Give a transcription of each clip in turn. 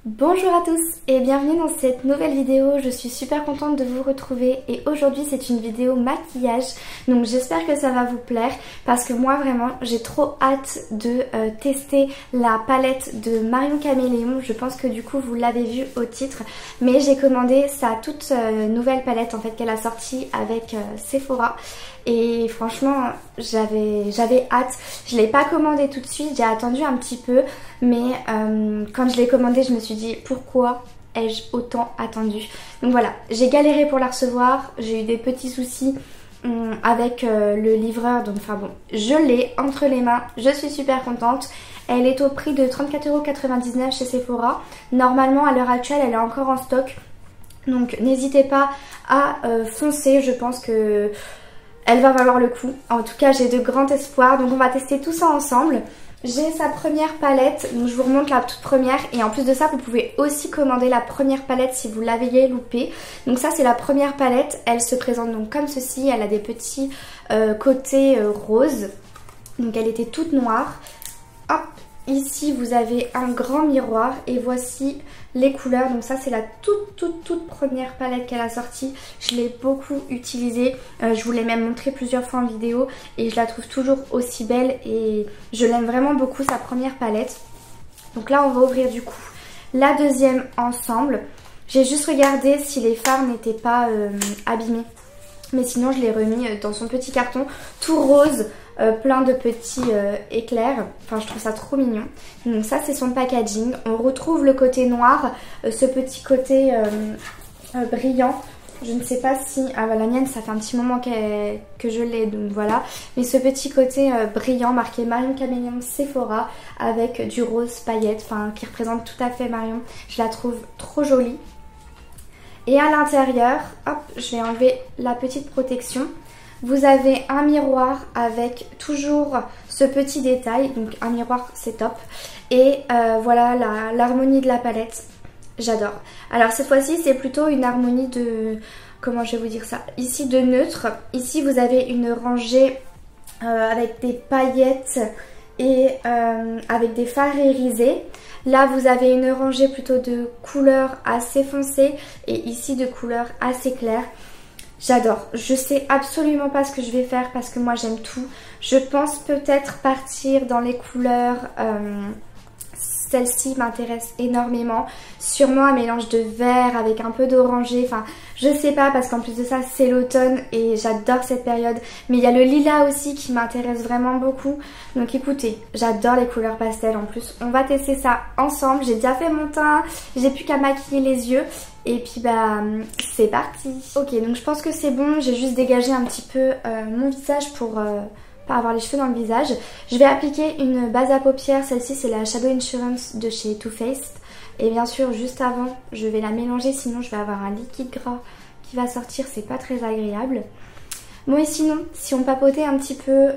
Bonjour à tous et bienvenue dans cette nouvelle vidéo, je suis super contente de vous retrouver et aujourd'hui c'est une vidéo maquillage, donc j'espère que ça va vous plaire parce que moi vraiment j'ai trop hâte de tester la palette de Marion Caméléon. Je pense que du coup vous l'avez vu au titre, mais j'ai commandé sa toute nouvelle palette en fait qu'elle a sortie avec Sephora. Et franchement j'avais hâte, je l'ai pas commandé tout de suite, j'ai attendu un petit peu, mais quand je l'ai commandé je me suis dit pourquoi ai-je autant attendu. Donc voilà, j'ai galéré pour la recevoir, j'ai eu des petits soucis avec le livreur, donc enfin bon, je l'ai entre les mains, je suis super contente. Elle est au prix de 34,99 € chez Sephora, normalement à l'heure actuelle elle est encore en stock, donc n'hésitez pas à foncer, je pense que elle va valoir le coup. En tout cas, j'ai de grands espoirs. Donc on va tester tout ça ensemble. J'ai sa première palette. Donc je vous remonte la toute première. Et en plus de ça, vous pouvez aussi commander la première palette si vous l'aviez loupée. Donc ça, c'est la première palette. Elle se présente donc comme ceci. Elle a des petits côtés roses. Donc elle était toute noire. Hop, ici vous avez un grand miroir. Et voici les couleurs. Donc ça c'est la toute première palette qu'elle a sortie. Je l'ai beaucoup utilisée, je vous l'ai même montré plusieurs fois en vidéo et je la trouve toujours aussi belle et je l'aime vraiment beaucoup, sa première palette. Donc là on va ouvrir du coup la deuxième ensemble. J'ai juste regardé si les fards n'étaient pas abîmés, mais sinon je l'ai remis dans son petit carton tout rose, plein de petits éclairs. Enfin je trouve ça trop mignon. Donc ça c'est son packaging. On retrouve le côté noir, ce petit côté brillant. Je ne sais pas si... Ah bah la mienne ça fait un petit moment que je l'ai, donc voilà. Mais ce petit côté brillant marqué Marion Caméléon Sephora avec du rose paillette, enfin qui représente tout à fait Marion. Je la trouve trop jolie. Et à l'intérieur, hop, je vais enlever la petite protection. Vous avez un miroir avec toujours ce petit détail, donc un miroir c'est top. Et voilà l'harmonie de la palette, j'adore. Alors cette fois-ci c'est plutôt une harmonie de, comment je vais vous dire ça, ici de neutre. Ici vous avez une rangée avec des paillettes et avec des fards irisés. Là vous avez une rangée plutôt de couleurs assez foncées et ici de couleurs assez claires. J'adore, je sais absolument pas ce que je vais faire parce que moi j'aime tout. Je pense peut-être partir dans les couleurs, celle-ci m'intéresse énormément. Sûrement un mélange de vert avec un peu d'orangé, enfin je sais pas parce qu'en plus de ça c'est l'automne et j'adore cette période. Mais il y a le lilas aussi qui m'intéresse vraiment beaucoup. Donc écoutez, j'adore les couleurs pastel en plus. On va tester ça ensemble, j'ai déjà fait mon teint, j'ai plus qu'à maquiller les yeux. Et puis bah c'est parti. Ok, donc je pense que c'est bon, j'ai juste dégagé un petit peu mon visage pour pas avoir les cheveux dans le visage. Je vais appliquer une base à paupières, celle-ci c'est la Shadow Insurance de chez Too Faced. Et bien sûr juste avant je vais la mélanger, sinon je vais avoir un liquide gras qui va sortir, c'est pas très agréable. Bon et sinon, si on papotait un petit peu,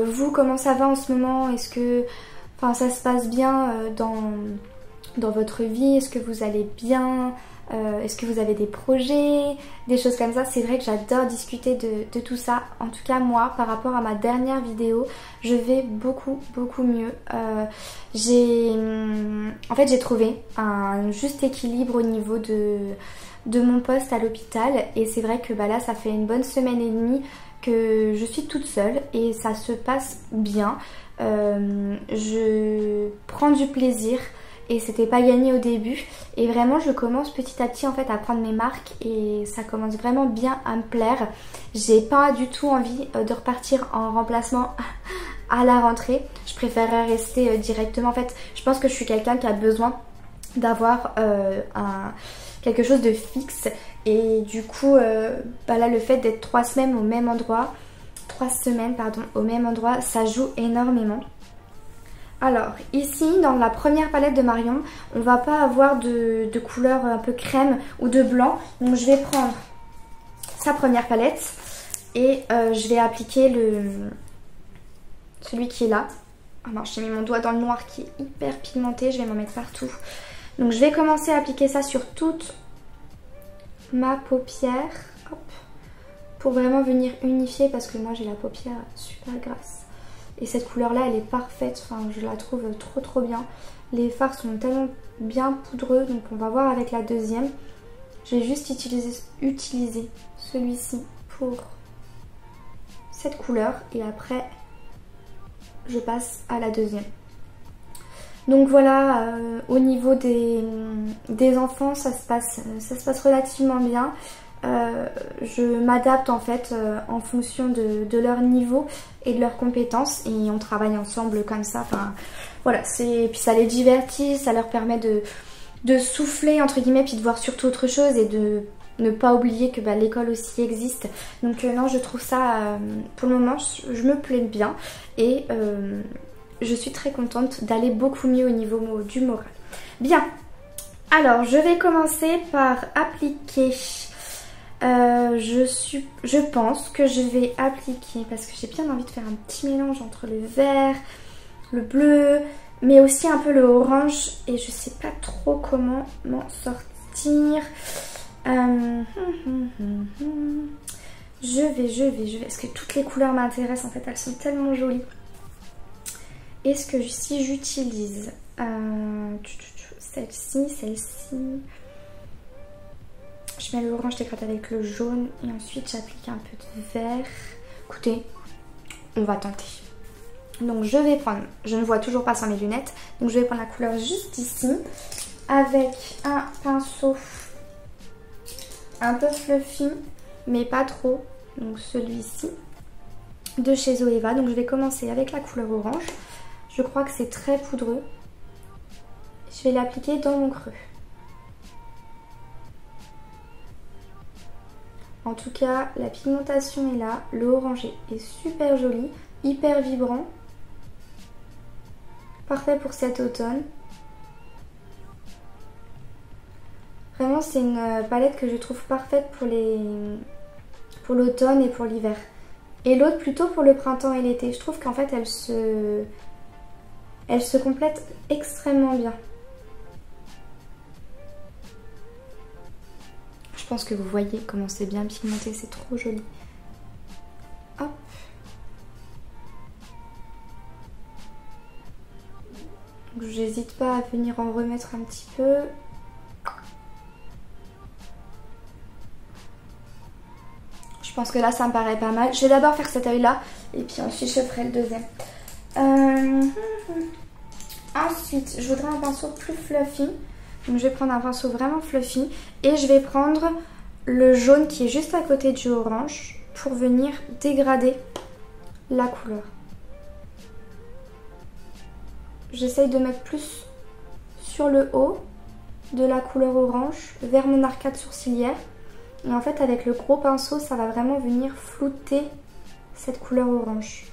vous comment ça va en ce moment? Est-ce que ça se passe bien dans votre vie? Est-ce que vous allez bien? Est-ce que vous avez des projets, des choses comme ça? C'est vrai que j'adore discuter de tout ça. En tout cas moi, par rapport à ma dernière vidéo, je vais beaucoup mieux. En fait j'ai trouvé un juste équilibre au niveau de mon poste à l'hôpital. Et c'est vrai que là ça fait une bonne semaine et demie que je suis toute seule et ça se passe bien. Je prends du plaisir. Et c'était pas gagné au début et vraiment je commence petit à petit en fait à prendre mes marques et ça commence vraiment bien à me plaire. J'ai pas du tout envie de repartir en remplacement à la rentrée. Je préférerais rester directement. En fait je pense que je suis quelqu'un qui a besoin d'avoir quelque chose de fixe et du coup là le fait d'être 3 semaines au même endroit, 3 semaines pardon au même endroit, ça joue énormément. Alors ici dans la première palette de Marion on va pas avoir de couleur un peu crème ou de blanc, donc je vais prendre sa première palette et je vais appliquer celui qui est là. Alors j'ai mis mon doigt dans le noir qui est hyper pigmenté, je vais m'en mettre partout. Donc je vais commencer à appliquer ça sur toute ma paupière. Hop, pour vraiment venir unifier parce que moi j'ai la paupière super grasse. Et cette couleur là elle est parfaite, enfin je la trouve trop bien. Les fards sont tellement bien poudreux, donc on va voir avec la deuxième. Je vais juste utiliser celui-ci pour cette couleur et après je passe à la deuxième. Donc voilà, au niveau des enfants, ça se passe relativement bien. Je m'adapte en fait en fonction de leur niveau et de leurs compétences et on travaille ensemble comme ça. Enfin voilà, puis ça les divertit, ça leur permet de souffler entre guillemets, puis de voir surtout autre chose et de ne pas oublier que l'école aussi existe. Donc non, je trouve ça, pour le moment, je me plais bien et je suis très contente d'aller beaucoup mieux au niveau du moral. Bien, alors je vais commencer par appliquer, je pense que je vais appliquer, parce que j'ai bien envie de faire un petit mélange entre le vert, le bleu, mais aussi un peu le orange et je sais pas trop comment m'en sortir. Je vais, parce que toutes les couleurs m'intéressent en fait, elles sont tellement jolies. Est-ce que si j'utilise celle-ci, je mets l'orange, je dégrade avec le jaune et ensuite j'applique un peu de vert. Écoutez, on va tenter. Donc je vais prendre, je ne vois toujours pas sans mes lunettes, donc je vais prendre la couleur juste ici avec un pinceau un peu fluffy mais pas trop, donc celui-ci de chez Zoeva. Donc je vais commencer avec la couleur orange, je crois que c'est très poudreux, je vais l'appliquer dans mon creux. En tout cas la pigmentation est là, le orangé est super joli, hyper vibrant. Parfait pour cet automne. Vraiment c'est une palette que je trouve parfaite pour l'automne et pour l'hiver. Et l'autre plutôt pour le printemps et l'été. Je trouve qu'en fait elle se complète extrêmement bien. Je pense que vous voyez comment c'est bien pigmenté, c'est trop joli. Hop. J'hésite pas à venir en remettre un petit peu. Je pense que là ça me paraît pas mal. Je vais d'abord faire cet œil là et puis ensuite je ferai le deuxième. Ensuite je voudrais un pinceau plus fluffy. Donc je vais prendre un pinceau vraiment fluffy et je vais prendre le jaune qui est juste à côté du orange pour venir dégrader la couleur. J'essaye de mettre plus sur le haut de la couleur orange vers mon arcade sourcilière. Et en fait avec le gros pinceau ça va vraiment venir flouter cette couleur orange.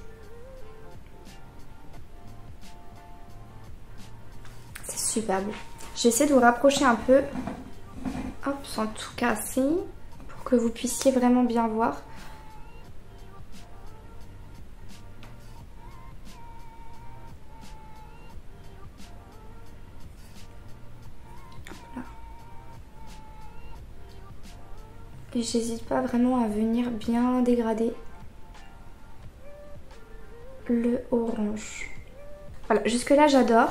C'est super beau. J'essaie de vous rapprocher un peu, hop, sans tout casser, pour que vous puissiez vraiment bien voir. Et j'hésite pas vraiment à venir bien dégrader le orange. Voilà, jusque là j'adore.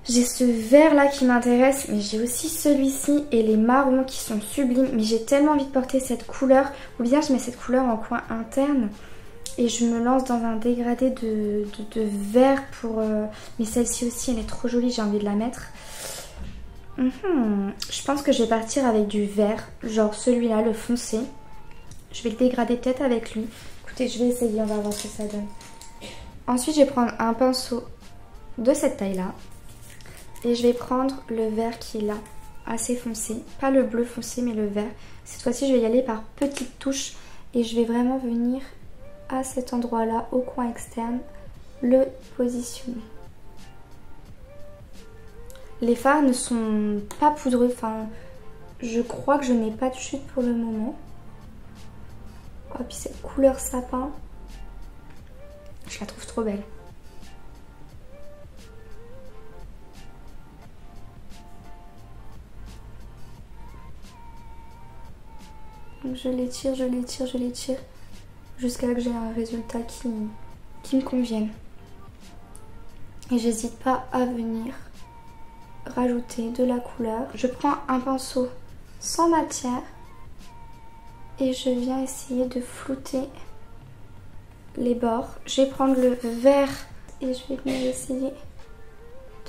J'ai ce vert là qui m'intéresse, mais j'ai aussi celui-ci et les marrons qui sont sublimes. Mais j'ai tellement envie de porter cette couleur, ou bien je mets cette couleur en coin interne et je me lance dans un dégradé de vert pour... Mais celle-ci aussi elle est trop jolie, j'ai envie de la mettre. Je pense que je vais partir avec du vert, genre celui-là, le foncé. Je vais le dégrader peut-être avec lui. Écoutez, je vais essayer, on va voir ce que ça donne. Ensuite, je vais prendre un pinceau de cette taille-là. Et je vais prendre le vert qui est là, assez foncé. Pas le bleu foncé, mais le vert. Cette fois-ci, je vais y aller par petites touches. Et je vais vraiment venir à cet endroit-là, au coin externe, le positionner. Les fards ne sont pas poudreux, enfin, je crois que je n'ai pas de chute pour le moment. Oh, puis cette couleur sapin, je la trouve trop belle. Donc je l'étire, je l'étire, je l'étire, jusqu'à ce que j'ai un résultat qui me convienne. Et j'hésite pas à venir rajouter de la couleur. Je prends un pinceau sans matière et je viens essayer de flouter les bords. Je vais prendre le vert et je vais venir essayer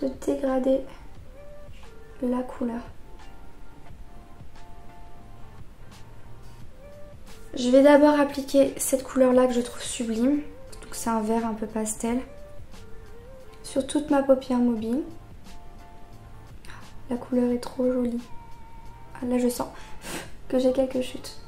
de dégrader la couleur. Je vais d'abord appliquer cette couleur là que je trouve sublime. Donc c'est un vert un peu pastel. Sur toute ma paupière mobile. La couleur est trop jolie. Ah, là je sens que j'ai quelques chutes.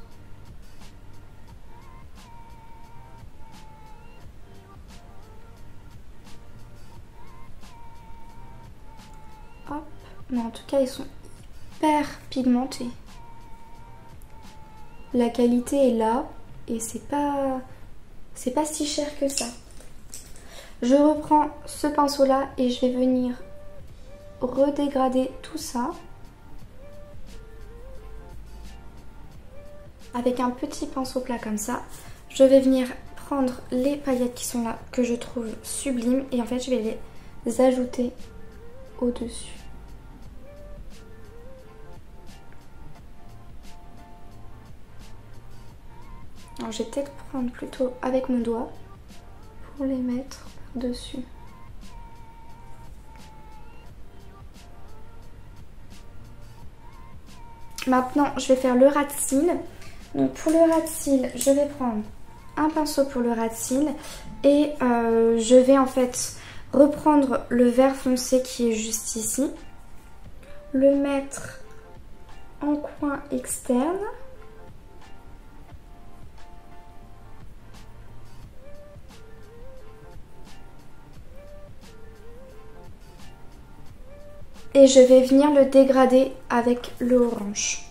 Hop. Mais en tout cas ils sont hyper pigmentés. La qualité est là et c'est pas si cher que ça. Je reprends ce pinceau là et je vais venir redégrader tout ça avec un petit pinceau plat comme ça. Je vais venir prendre les paillettes qui sont là que je trouve sublimes et en fait je vais les ajouter au-dessus. Alors je vais peut-être prendre plutôt avec mon doigt pour les mettre dessus. Maintenant je vais faire le ras de cils. Donc pour le ras de cils, je vais prendre un pinceau pour le ras de cils et je vais en fait reprendre le vert foncé qui est juste ici, le mettre en coin externe. Et je vais venir le dégrader avec le orange.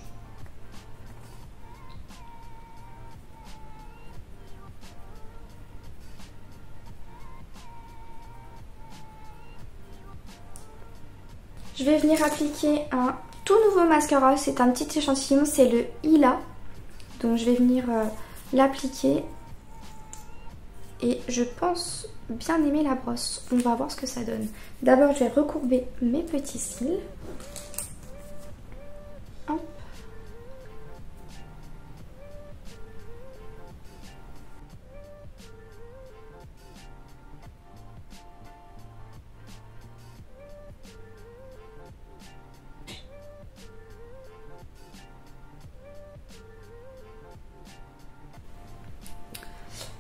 Je vais venir appliquer un tout nouveau mascara, c'est un petit échantillon, c'est le Ila. Donc je vais venir l'appliquer et je pense bien aimer la brosse. On va voir ce que ça donne. D'abord je vais recourber mes petits cils. Hop.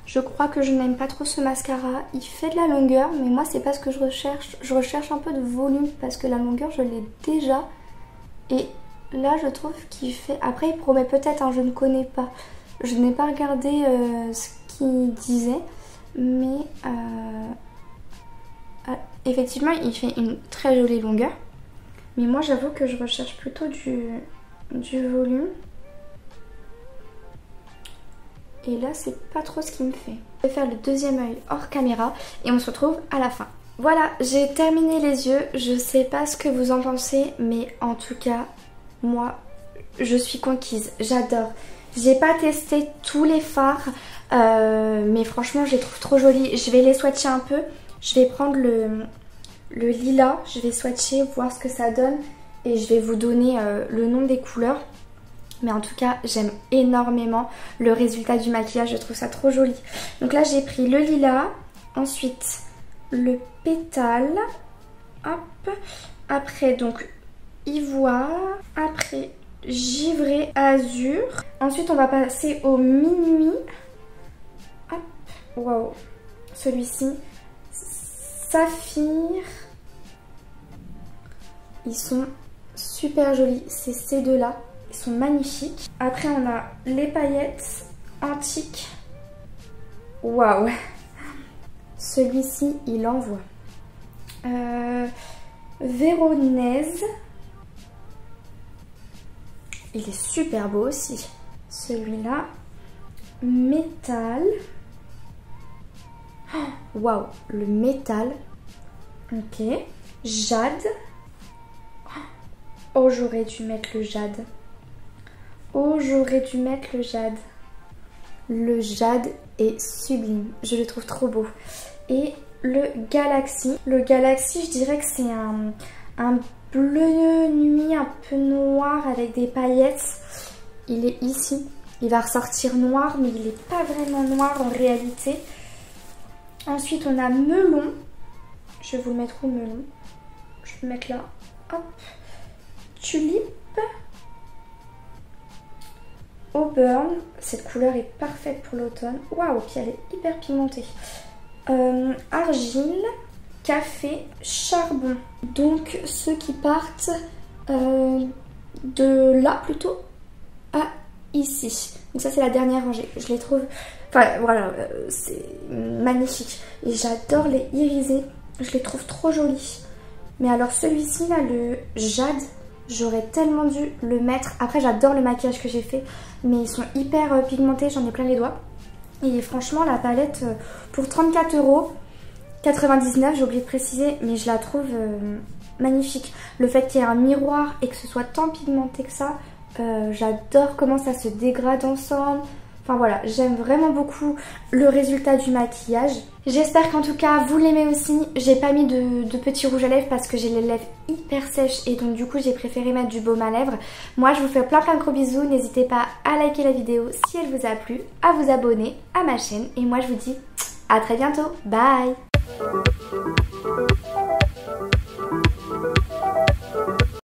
Je crois que je n'aime pas trop ce mascara, il fait de la longueur mais moi c'est pas ce que je recherche un peu de volume parce que la longueur je l'ai déjà et là je trouve qu'il fait, après il promet peut-être, hein, je ne connais pas, je n'ai pas regardé ce qu'il disait mais effectivement il fait une très jolie longueur mais moi j'avoue que je recherche plutôt du volume. Et là c'est pas trop ce qui me fait. Je vais faire le deuxième œil hors caméra et on se retrouve à la fin. Voilà, j'ai terminé les yeux. Je sais pas ce que vous en pensez mais en tout cas moi je suis conquise, j'adore. J'ai pas testé tous les fards mais franchement je les trouve trop jolis. Je vais les swatcher un peu. Je vais prendre le lilas, je vais swatcher, voir ce que ça donne et je vais vous donner le nom des couleurs. Mais en tout cas, j'aime énormément le résultat du maquillage, je trouve ça trop joli. Donc là, j'ai pris le lilas, ensuite le pétale, hop, après donc ivoire, après givré azur. Ensuite, on va passer au minuit, hop, waouh, celui-ci, saphir. Ils sont super jolis, c'est ces deux-là. Ils sont magnifiques. Après on a les paillettes antiques. Waouh. Celui-ci il envoie. Véronèse. Il est super beau aussi. Celui-là. Métal. Waouh. Le métal. Ok. Jade. Oh j'aurais dû mettre le jade. Oh, j'aurais dû mettre le jade. Le jade est sublime. Je le trouve trop beau. Et le Galaxy. Le Galaxy, je dirais que c'est un bleu nuit un peu noir avec des paillettes. Il est ici. Il va ressortir noir, mais il n'est pas vraiment noir en réalité. Ensuite, on a melon. Je vais vous le mettre au melon. Je vais le mettre là. Hop. Tulipe. Auburn. Cette couleur est parfaite pour l'automne. Waouh, puis elle est hyper pigmentée. Argile. Café. Charbon. Donc, ceux qui partent de là plutôt à ici. Donc ça, c'est la dernière rangée. Je les trouve... Enfin, voilà, c'est magnifique. Et j'adore les irisés. Je les trouve trop jolis. Mais alors celui-ci, là, le jade, j'aurais tellement dû le mettre. Après, j'adore le maquillage que j'ai fait. Mais ils sont hyper pigmentés, j'en ai plein les doigts. Et franchement, la palette, pour 34,99 €, j'ai oublié de préciser, mais je la trouve magnifique. Le fait qu'il y ait un miroir et que ce soit tant pigmenté que ça, j'adore comment ça se dégrade ensemble. Enfin voilà, j'aime vraiment beaucoup le résultat du maquillage. J'espère qu'en tout cas vous l'aimez aussi. J'ai pas mis de petits rouges à lèvres parce que j'ai les lèvres hyper sèches et donc du coup j'ai préféré mettre du baume à lèvres. Moi je vous fais plein de gros bisous. N'hésitez pas à liker la vidéo si elle vous a plu, à vous abonner à ma chaîne et moi je vous dis à très bientôt. Bye!